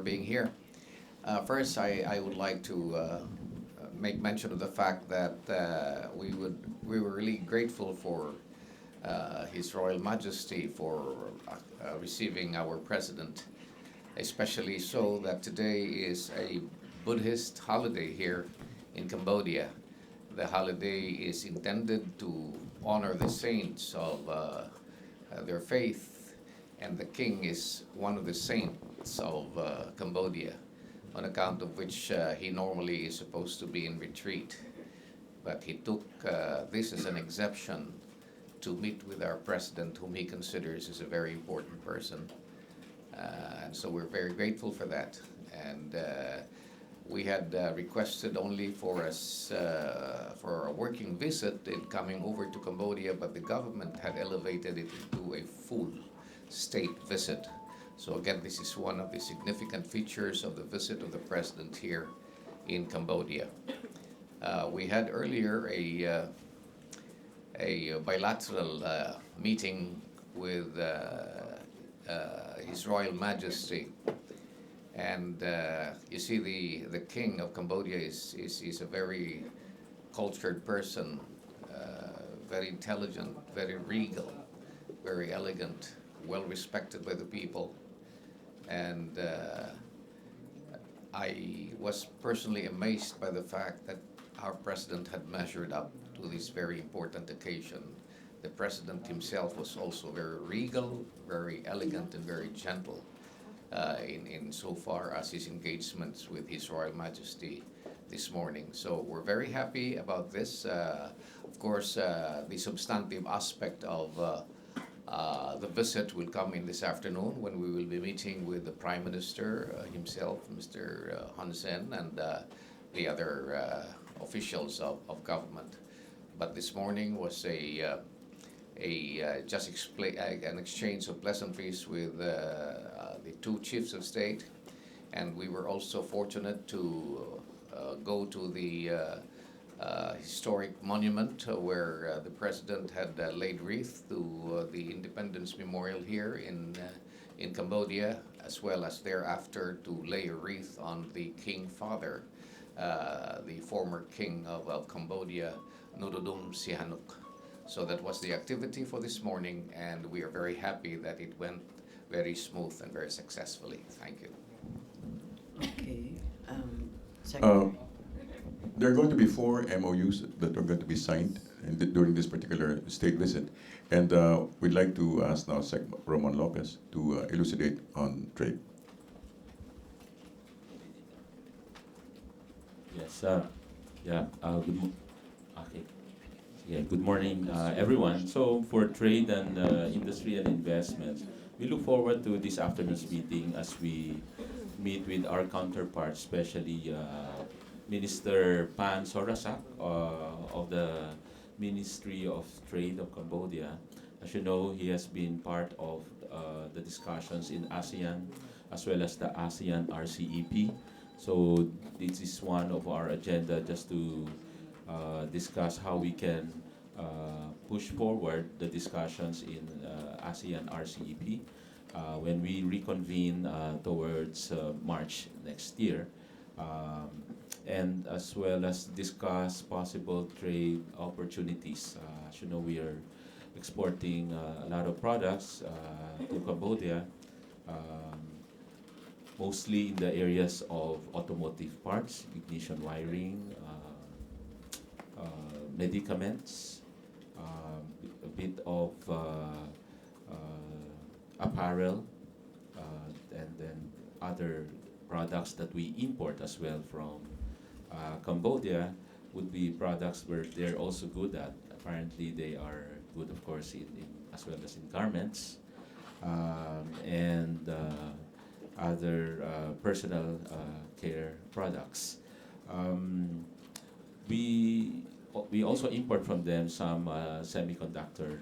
being here. First, I would like to make mention of the fact that we were really grateful for His Royal Majesty for receiving our president, especially so that today is a Buddhist holiday here in Cambodia. The holiday is intended to honor the saints of their faith, and the king is one of the saints of Cambodia, on account of which he normally is supposed to be in retreat. But he took this as an exception to meet with our president, whom he considers as a very important person. And so we're very grateful for that. And we had requested only for us for a working visit in coming over to Cambodia, but the government had elevated it into a full state visit. So again, this is one of the significant features of the visit of the president here in Cambodia. We had earlier a bilateral meeting with His Royal Majesty. And you see, the king of Cambodia is a very cultured person, very intelligent, very regal, very elegant, well respected by the people. And I was personally amazed by the fact that our president had measured up to this very important occasion. The president himself was also very regal, very elegant, and very gentle in so far as his engagements with His Royal Majesty this morning. So we're very happy about this. Of course, the substantive aspect of the visit will come in this afternoon when we will be meeting with the Prime Minister himself, Mr. Hun Sen, and the other officials of government. But this morning was an exchange of pleasantries with the two chiefs of state, and we were also fortunate to go to the historic monument where the president had laid wreath to the Independence Memorial here in Cambodia, as well as thereafter to lay a wreath on the King Father, the former king of Cambodia, Norodom Sihanouk. So that was the activity for this morning, and we are very happy that it went very smooth and very successfully. Thank you. Okay. Secretary. There are going to be 4 MOUs that are going to be signed during this particular state visit. And we'd like to ask now Ramon Lopez to elucidate on trade. Yes, good morning, everyone. So for trade and industry and investments, we look forward to this afternoon's meeting as we meet with our counterparts, especially Minister Pan Sorasak of the Ministry of Trade of Cambodia. As you know, he has been part of the discussions in ASEAN as well as the ASEAN RCEP. So this is one of our agenda, just to discuss how we can push forward the discussions in ASEAN RCEP when we reconvene towards March next year. And as well as discuss possible trade opportunities. As you know, we are exporting a lot of products to Cambodia, mostly in the areas of automotive parts, ignition wiring, medicaments, a bit of apparel, and then other products that we import as well from Cambodia would be products where they're also good at. Apparently, they are good, of course, in as well as in garments and other personal care products. We also import from them some semiconductor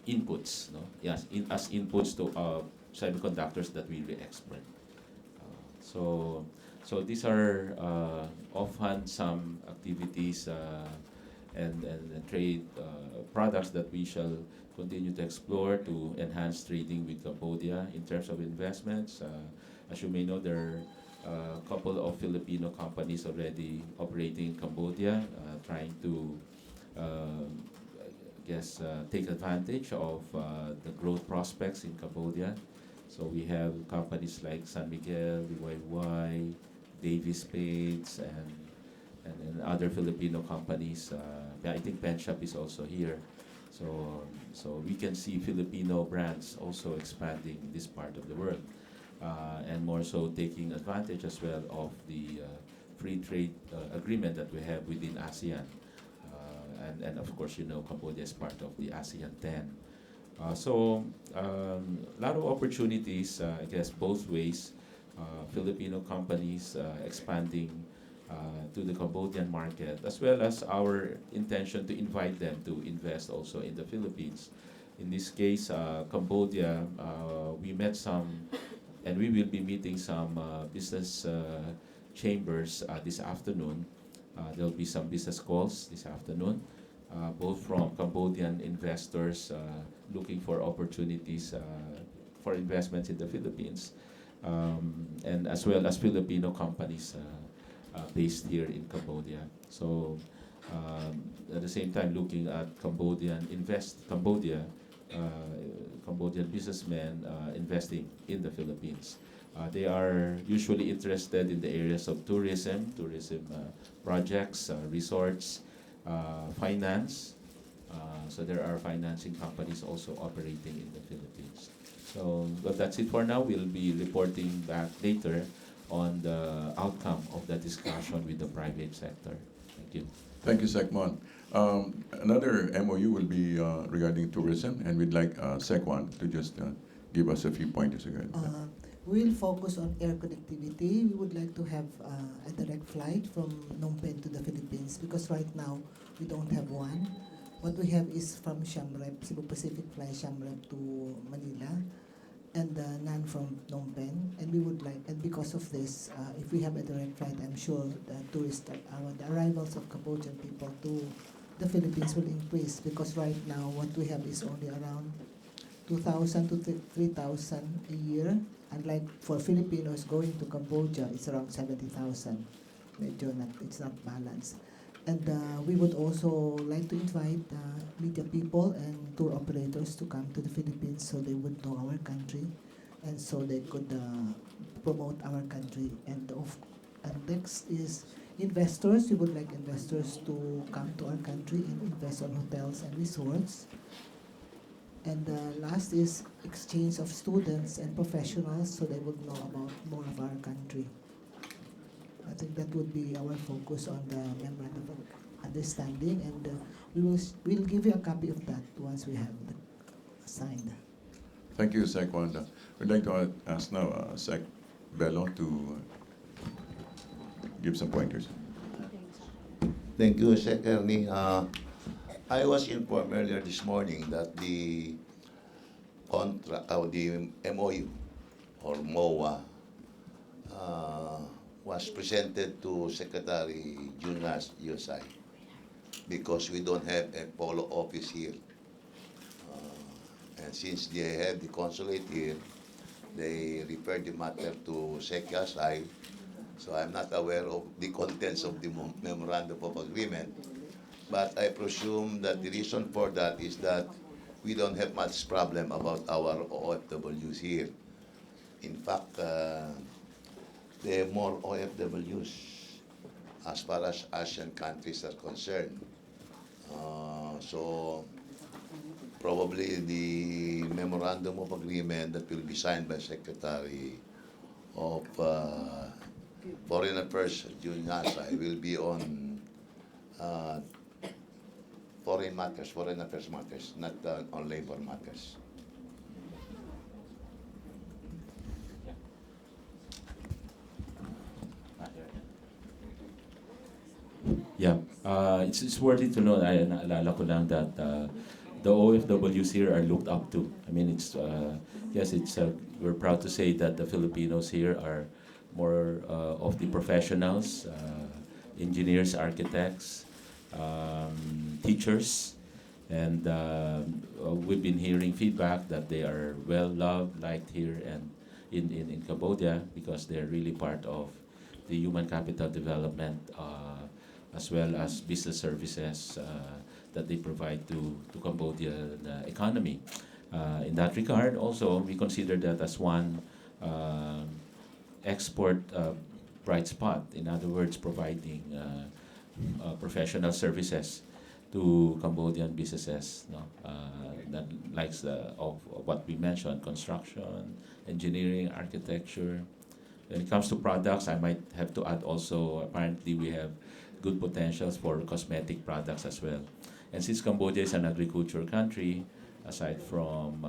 inputs, no? Yes, as inputs to semiconductors that we re-export. So these are often some activities and trade products that we shall continue to explore to enhance trading with Cambodia in terms of investments. As you may know, there are a couple of Filipino companies already operating in Cambodia, trying to take advantage of the growth prospects in Cambodia. So we have companies like San Miguel, YY, Davis Spades, and other Filipino companies. I think Pen Shop is also here. So we can see Filipino brands also expanding in this part of the world, and more so taking advantage as well of the free trade agreement that we have within ASEAN. And of course, you know, Cambodia is part of the ASEAN 10. A lot of opportunities, I guess, both ways. Filipino companies expanding to the Cambodian market, as well as our intention to invite them to invest also in the Philippines. In this case, Cambodia, we met some, and we will be meeting some business chambers this afternoon. There will be some business calls this afternoon, both from Cambodian investors looking for opportunities for investments in the Philippines, and as well as Filipino companies based here in Cambodia. So at the same time, looking at Cambodian businessmen investing in the Philippines. They are usually interested in the areas of tourism projects, resorts, finance. So there are financing companies also operating in the Philippines. So, but that's it for now. We'll be reporting back later on the outcome of the discussion with the private sector. Thank you. Thank you, Secmon. Another MOU will be regarding tourism, and we'd like Secwan to just give us a few pointers regarding that. We'll focus on air connectivity. We would like to have a direct flight from Phnom Penh to the Philippines, because right now we don't have one. What we have is from Siem Reap, Cebu Pacific fly Siem Reap to Manila, and none from Phnom Penh. And we would like, and because of this, if we have a direct flight, I'm sure the the arrivals of Cambodian people to the Philippines will increase, because right now what we have is only around 2,000 to 3,000 a year. Unlike for Filipinos going to Cambodia, it's around 70,000. It's not balanced. And we would also like to invite media people and tour operators to come to the Philippines, so they would know our country, and so they could promote our country. And next is investors. We would like investors to come to our country and invest on hotels and resorts. And last is exchange of students and professionals, so they would know about more of our country. I think that would be our focus on the memorandum of understanding, and we'll give you a copy of that once we have it signed. Thank you, Sec Wanda. We'd like to ask now Sec Bello to give some pointers. Thank you, Sec Ernie. I was informed earlier this morning that the MOU or MOA was presented to Secretary Yasay, because we don't have a polo office here. And since they have the consulate here, they referred the matter to Sec Yasay. So I'm not aware of the contents of the memorandum of agreement. But I presume that the reason for that is that we don't have much problem about our OFWs here. In fact, there are more OFWs as far as Asian countries are concerned. So probably the memorandum of agreement that will be signed by Secretary of Foreign Affairs, Yasay, will be on foreign affairs matters, not on labor matters. Yeah, it's worthy to know. Naalala ko lang that the OFWs here are looked up to. I mean, we're proud to say that the Filipinos here are more of the professionals, engineers, architects, teachers, and we've been hearing feedback that they are well loved, liked here and in Cambodia, because they're really part of the human capital development, as well as business services that they provide to Cambodian economy. In that regard, also, we consider that as one export bright spot. In other words, providing professional services to Cambodian businesses, no? That likes of what we mentioned: construction, engineering, architecture. When it comes to products, I might have to add also, apparently we have good potentials for cosmetic products as well. And since Cambodia is an agriculture country, aside from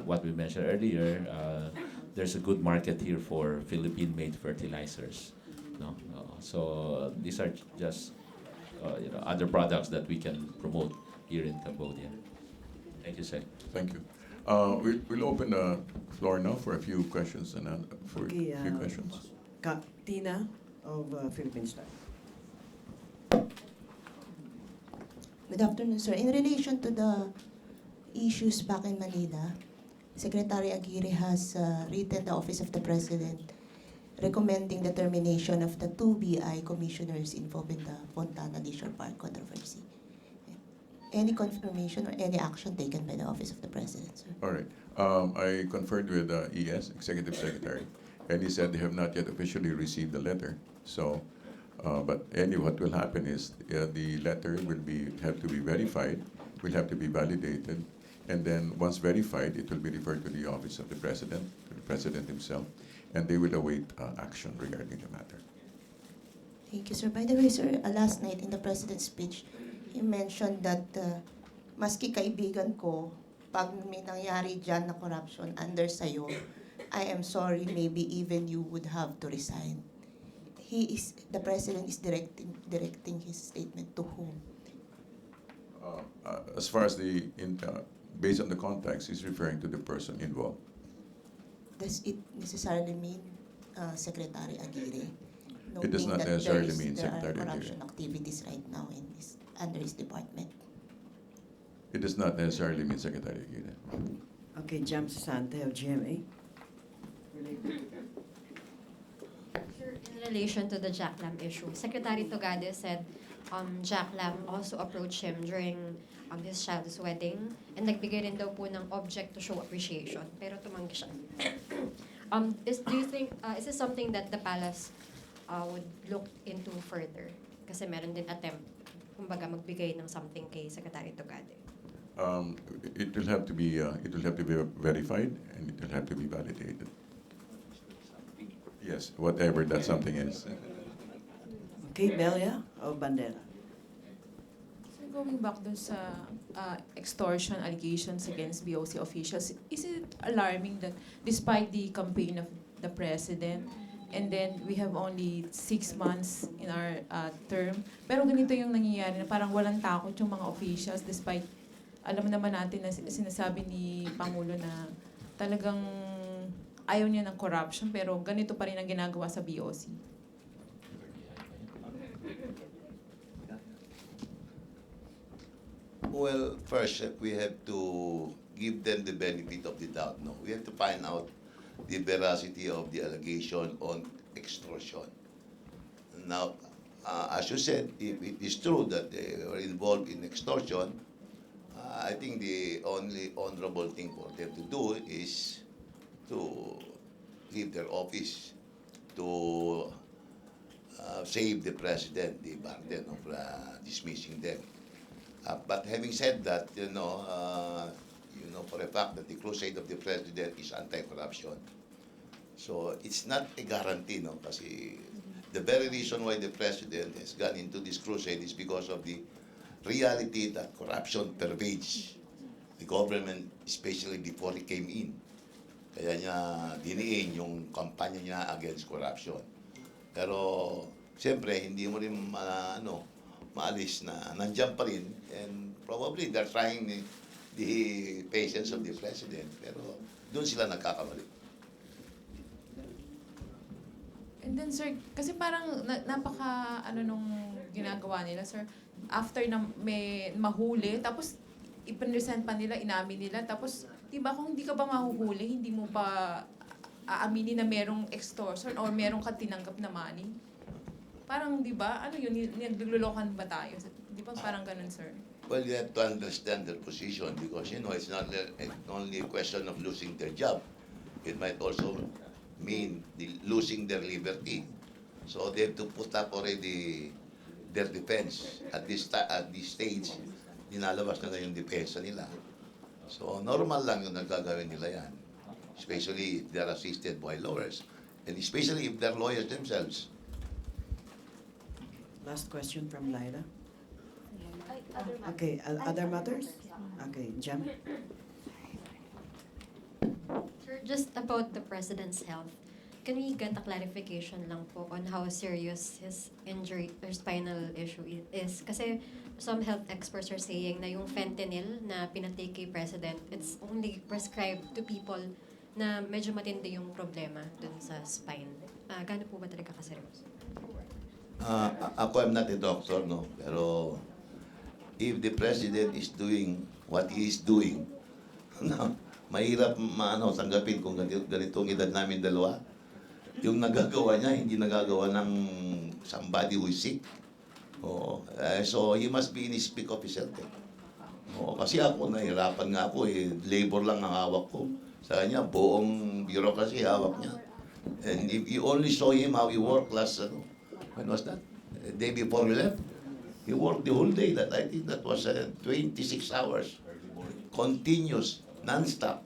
what we mentioned earlier, there's a good market here for Philippine-made fertilizers. No? So these are just other products that we can promote here in Cambodia. Thank you, sir. Thank you. We'll open the floor now for a few questions and for a few questions. Tina of Philippine Star. Good afternoon, sir. In relation to the issues back in Manila, Secretary Aguirre has written the Office of the President recommending the termination of the 2 BI commissioners involved in the Fontana Leisure Park controversy. Any confirmation or any action taken by the Office of the President, sir? All right. I conferred with ES, Executive Secretary, and he said they have not yet officially received the letter. So, but anyway, what will happen is the letter will have to be verified, will have to be validated, and then once verified, it will be referred to the Office of the President, to the President himself, and they will await action regarding the matter. Thank you, sir. By the way, sir, last night in the President's speech, he mentioned that maski kaibigan ko, pag may nangyari dyan na corruption under sayo, I am sorry, maybe even you would have to resign. The President is directing his statement to whom? As far as based on the context, he's referring to the person involved. Does it necessarily mean Secretary Aguirre? It does not Noting that necessarily mean there Secretary are Aguirre. corruption activities right now under his department. It does not necessarily mean Secretary Aguirre. Okay, Jam Sasante of GMA. Sir, in relation to the Jack Lam issue, Secretary Togade said Jack Lam also approached him during his child's wedding and nagbigay rin daw po ng object to show appreciation, pero tumanggi siya. Do you think, is this something that the palace would look into further? Kasi meron din attempt, kumbaga magbigay ng something kay Secretary Togade. It will have to be verified and it will have to be validated. Yes, whatever that something is. Okay, Bello of Bandera. So going back dun sa extortion allegations against BOC officials, is it alarming that despite the campaign of the President, and then we have only 6 months in our term, pero ganito yung nangyayari na parang walang takot yung mga officials despite alam naman natin na sinasabi ni Pangulo na talagang ayaw niya ng corruption, pero ganito pa rin ang ginagawa sa BOC. Well, first, we have to give them the benefit of the doubt. No, we have to find out the veracity of the allegation on extortion. Now, as you said, if it is true that they were involved in extortion, I think the only honorable thing for them to do is to leave their office to save the president the burden of dismissing them. But having said that, you know for a fact that the crusade of the president is anti-corruption. So it's not a guarantee, no? Kasi the very reason why the president has gone into this crusade is because of the reality that corruption pervades the government, especially before he came in. Kaya niya diniin yung kampanya niya against corruption. Pero siyempre hindi mo rin maalis na nandiyan pa rin, and probably they're trying the patience of the president, pero doon sila nagkakamali. And then sir, kasi parang napaka nung ginagawa nila, sir, after na may mahuli, tapos ipresent pa nila, inamin nila, tapos, di ba kung hindi ka ba mahuhuli, hindi mo pa aaminin na merong extortion or merong ka tinanggap na money? Parang, di ba, ano yun, naglululokan ba tayo? Di ba parang ganun, sir? Well, you have to understand their position because, you know, it's not only a question of losing their job. It might also mean losing their liberty. So they have to put up already their defense. At this stage, dinalabas na yung depensa nila. So normal lang yung nagagawin nila yan. Especially if they're assisted by lawyers. And especially if they're lawyers themselves. Last question from Lyla. Okay, other matters? Okay, Jam. Sir, just about the president's health, can we get a clarification lang po on how serious his injury or spinal issue is? Kasi some health experts are saying na yung fentanyl na pinatake kay president, it's only prescribed to people na medyo matindi yung problema dun sa spine. Gaano po ba talaga kaseryoso? Ako, I'm not a doctor, no? Pero if the president is doing what he is doing, no, mahirap tanggapin kung ganitong edad namin dalawa. Yung nagagawa niya, hindi nagagawa ng somebody who is sick. Oo. So he must be in his peak of his health. Oo, kasi ako, nahirapan nga ako, labor lang ang hawak ko. Sa kanya, buong bureaucracy hawak niya. And if you only saw him how he worked last, when was that? The day before we left. He worked the whole day. I think that was 26 hours. Continuous, non-stop.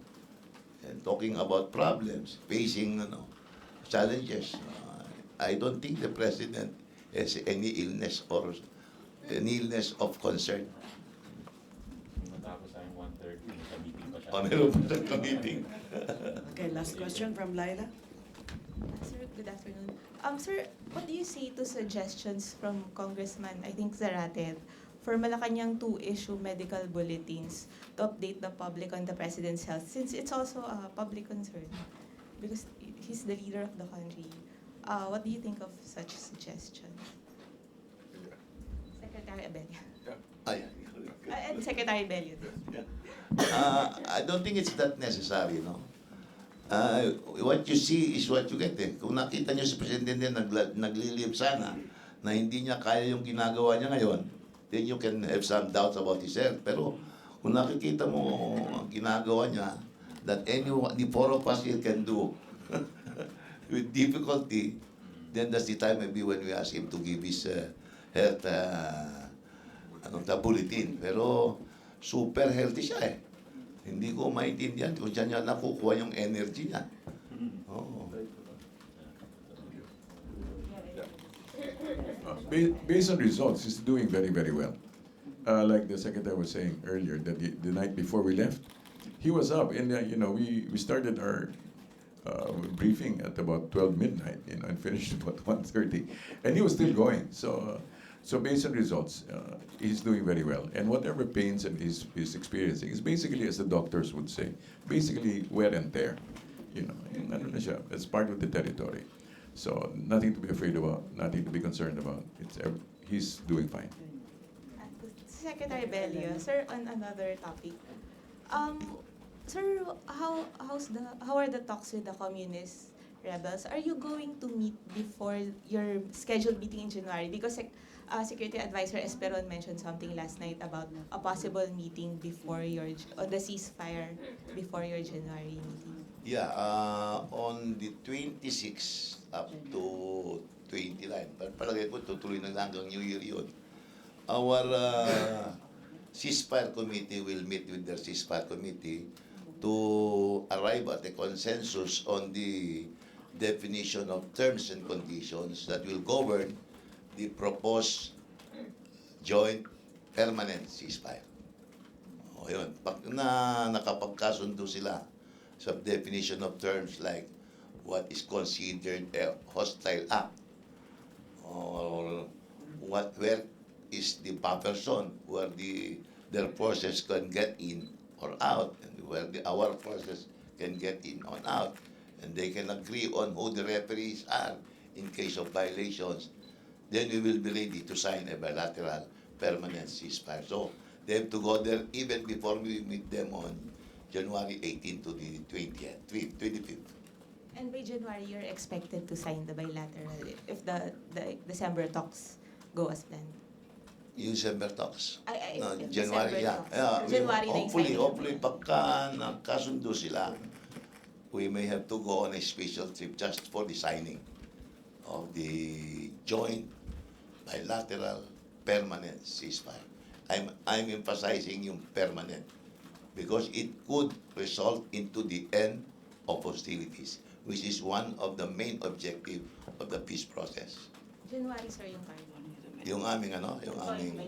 And talking about problems, facing challenges. I don't think the president has any illness or any illness of concern. Matapos tayong 1:30, may meeting pa siya. Meron pa siyang meeting. Okay, last question from Lyla. Sir, good afternoon. Sir, what do you say to suggestions from Congressman, I think Zarate, for Malacanang to issue medical bulletins to update the public on the President's health, since it's also a public concern, because he's the leader of the country. What do you think of such suggestions? Secretary Abella. And Secretary Bello. I don't think it's that necessary, no? What you see is what you get. Kung nakita niyo si Presidente naglilib sana na hindi niya kaya yung ginagawa niya ngayon, then you can have some doubts about his health. Pero kung nakikita mo ang ginagawa niya, that the four of us here can do with difficulty, then that's the time maybe when we ask him to give his health bulletin. Pero super healthy siya . Hindi ko maintindihan kung saan niya nakukuha yung energy niya. Oo. Based on results, he's doing very, very well. Like the secretary was saying earlier, that the night before we left, he was up, and we started our briefing at about 12 midnight, and finished about 1:30, and he was still going. So based on results, he's doing very well. And whatever pains and he's experiencing is basically, as the doctors would say, basically wear and tear. It's part of the territory. So nothing to be afraid about, nothing to be concerned about. He's doing fine. Secretary Bello, sir, on another topic. Sir, how are the talks with the communist rebels? Are you going to meet before your scheduled meeting in January? Because Security Advisor Esperon mentioned something last night about a possible meeting on the ceasefire before your January meeting. Yeah, on the 26th up to 29, palagay ko tutuloy na lang hanggang New Year yun. Our ceasefire committee will meet with their ceasefire committee to arrive at a consensus on the definition of terms and conditions that will govern the proposed joint permanent ceasefire. O yun, pag nakapagkasundo sila sa definition of terms like what is considered a hostile act, or where is the buffer zone where their forces can get in or out, and where our forces can get in or out, and they can agree on who the referees are in case of violations, then we will be ready to sign a bilateral permanent ceasefire. So they have to go there even before we meet them on January 18 to the 25th. And by January, you're expected to sign the bilateral if the December talks go as planned. December talks. No, If January, December yeah. talks. Yeah, January na yung signing. hopefully, pagka nagkasundo sila, we may have to go on a special trip just for the signing of the joint bilateral permanent ceasefire. I'm emphasizing yung permanent because it could result into the end of hostilities, which is one of the main objective of the peace process. January, sir, yung target. Yung aming ano, yung aming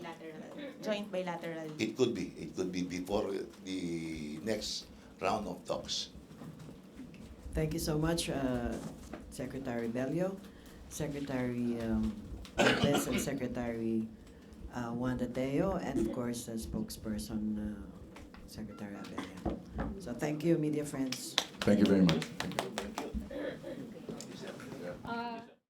Joint bilateral. it could be before the next round of talks. Thank you so much, Secretary Bello, Secretary Lopez, and Secretary Wanda, and of course, Spokesperson Secretary Abella. So thank you, media friends. Thank you very much. Thank you.